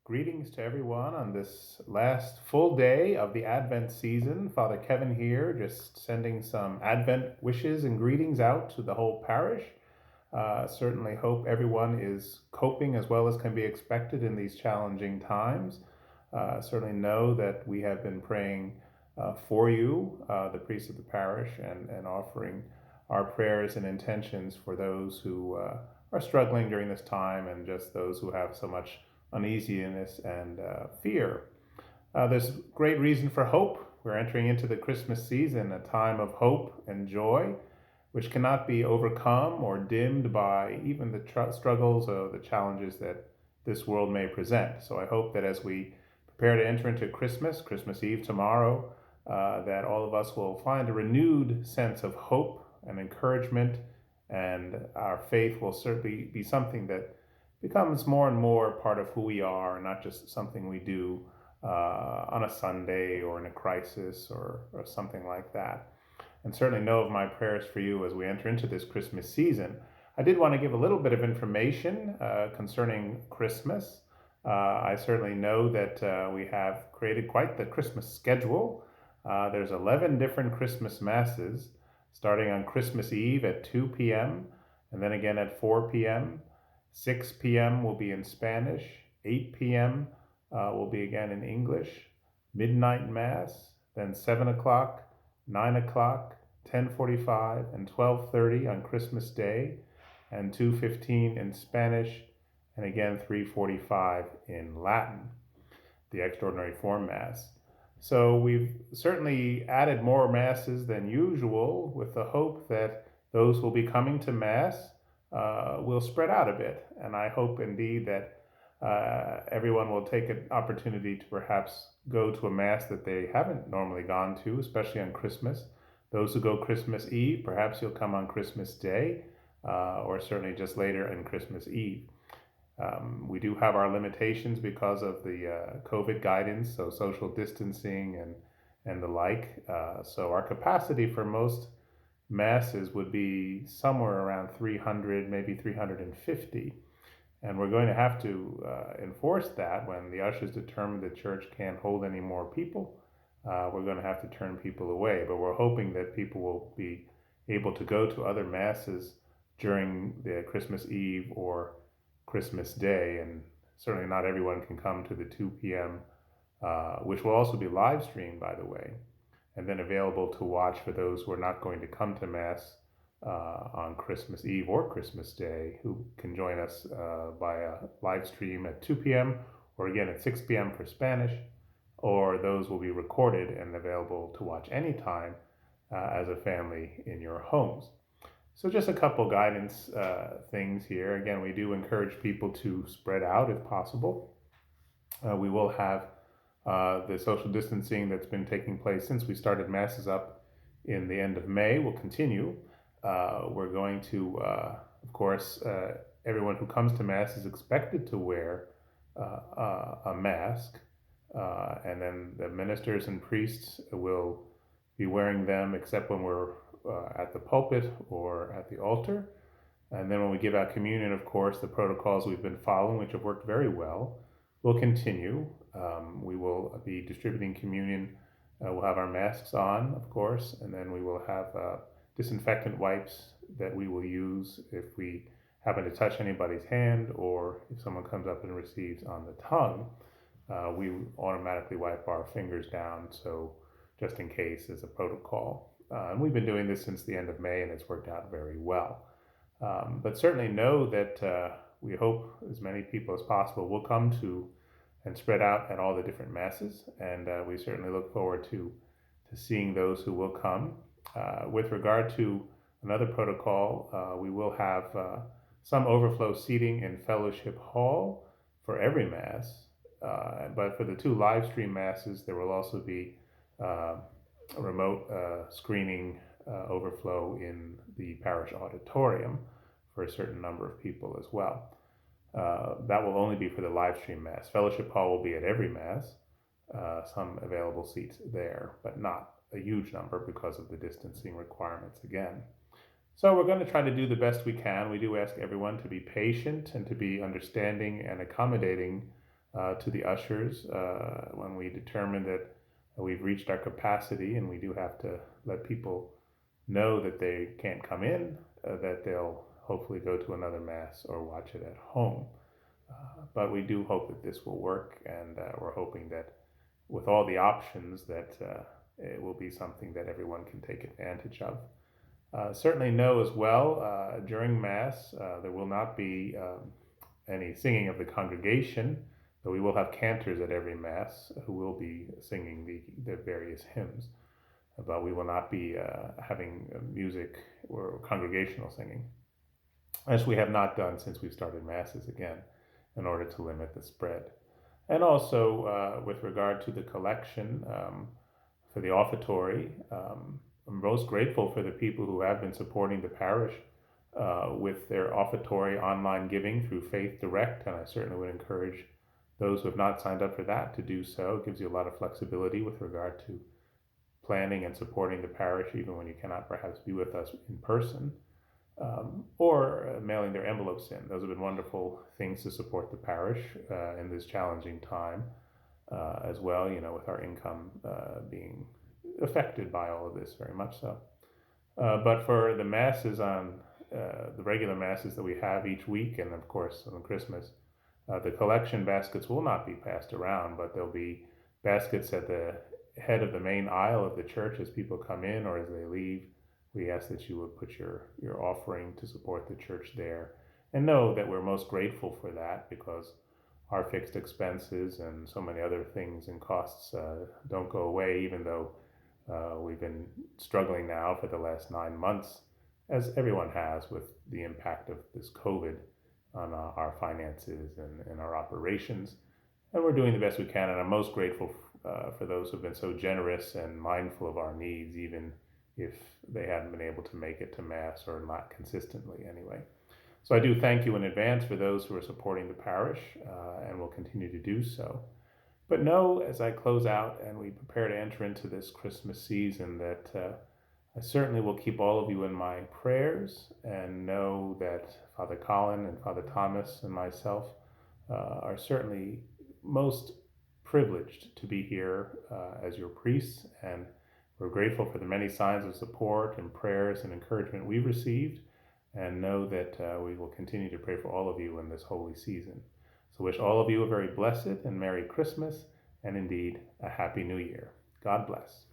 Greetings to everyone on this last full day of the Advent season. Father Kevin here, just sending some Advent wishes and greetings out to the whole parish. Certainly hope everyone is coping as well as can be expected in these challenging times. Certainly know that we have been praying for you, the priest of the parish, and offering our prayers and intentions for those who are struggling during this time and just those who have so much uneasiness and fear. There's great reason for hope. We're entering into the Christmas season, a time of hope and joy, which cannot be overcome or dimmed by even the struggles or the challenges that this world may present. So I hope that as we prepare to enter into Christmas Eve tomorrow, that all of us will find a renewed sense of hope and encouragement, and our faith will certainly be something that becomes more and more part of who we are, and not just something we do on a Sunday or in a crisis or something like that. And certainly know of my prayers for you as we enter into this Christmas season. I did want to give a little bit of information concerning Christmas. I certainly know that we have created quite the Christmas schedule. There's 11 different Christmas masses, starting on Christmas Eve at 2 p.m., and then again at 4 p.m. 6 p.m. will be in Spanish. 8 p.m. Will be again in English. Midnight Mass, then 7 o'clock, 9 o'clock, 10:45, and 12:30 on Christmas Day, and 2:15 in Spanish, and again 3:45 in Latin, the Extraordinary Form Mass. So we've certainly added more masses than usual with the hope that those who will be coming to Mass will spread out a bit. And I hope indeed that everyone will take an opportunity to perhaps go to a Mass that they haven't normally gone to, especially on Christmas. Those who go Christmas Eve, perhaps you'll come on Christmas Day, or certainly just later in Christmas Eve. We do have our limitations because of the COVID guidance, so social distancing and the like. So our capacity for most masses would be somewhere around 300, maybe 350. And we're going to have to enforce that when the ushers determine the church can't hold any more people. We're going to have to turn people away. But we're hoping that people will be able to go to other masses during the Christmas Eve or Christmas Day. And certainly not everyone can come to the 2 p.m., which will also be live streamed, by the way, and then available to watch for those who are not going to come to Mass on Christmas Eve or Christmas Day, who can join us via live stream at 2 p.m. or again at 6 p.m. for Spanish, or those will be recorded and available to watch anytime as a family in your homes. So just a couple guidance things here. Again, we do encourage people to spread out if possible. We will have the social distancing that's been taking place since we started masses up in the end of May will continue. We're going to, of course, everyone who comes to Mass is expected to wear a mask, and then the ministers and priests will be wearing them except when we're at the pulpit or at the altar. And then when we give out communion, of course, the protocols we've been following, which have worked very well, will continue. We will be distributing communion. We'll have our masks on, of course, and then we will have disinfectant wipes that we will use if we happen to touch anybody's hand or if someone comes up and receives on the tongue. We automatically wipe our fingers down, so just in case as a protocol. And we've been doing this since the end of May, and it's worked out very well. But certainly know that we hope as many people as possible will come to and spread out at all the different masses, and we certainly look forward to seeing those who will come. With regard to another protocol, we will have some overflow seating in Fellowship Hall for every Mass, but for the two live stream Masses, there will also be a remote screening overflow in the parish auditorium for a certain number of people as well. That will only be for the live stream Mass. Fellowship Hall will be at every Mass, some available seats there, but not a huge number because of the distancing requirements again. So we're going to try to do the best we can. We do ask everyone to be patient and to be understanding and accommodating to the ushers when we determine that we've reached our capacity and we do have to let people know that they can't come in, that they'll hopefully go to another Mass or watch it at home. But we do hope that this will work, and we're hoping that with all the options that it will be something that everyone can take advantage of. Certainly know as well, during Mass, there will not be any singing of the congregation, though we will have cantors at every Mass who will be singing the various hymns. But we will not be having music or congregational singing, as we have not done since we started Masses again, in order to limit the spread. And also, with regard to the collection for the offertory, I'm most grateful for the people who have been supporting the parish with their offertory online giving through Faith Direct, and I certainly would encourage those who have not signed up for that to do so. It gives you a lot of flexibility with regard to planning and supporting the parish, even when you cannot perhaps be with us in person, or mailing their envelopes in. Those have been wonderful things to support the parish in this challenging time as well, with our income being affected by all of this very much so. But for the masses the regular masses that we have each week, and of course on Christmas, the collection baskets will not be passed around, but there'll be baskets at the head of the main aisle of the church as people come in or as they leave. We ask that you would put your offering to support the church there, and know that we're most grateful for that, because our fixed expenses and so many other things and costs don't go away, even though we've been struggling now for the last 9 months, as everyone has, with the impact of this COVID on our finances and our operations. And we're doing the best we can, and I'm most grateful for those who've been so generous and mindful of our needs, even if they haven't been able to make it to Mass, or not consistently anyway. So I do thank you in advance for those who are supporting the parish and will continue to do so. But know, as I close out and we prepare to enter into this Christmas season, that I certainly will keep all of you in my prayers, and know that Father Colin and Father Thomas and myself are certainly most privileged to be here as your priests, and we're grateful for the many signs of support and prayers and encouragement we've received, and know that we will continue to pray for all of you in this holy season. So wish all of you a very blessed and Merry Christmas, and indeed a Happy New Year. God bless.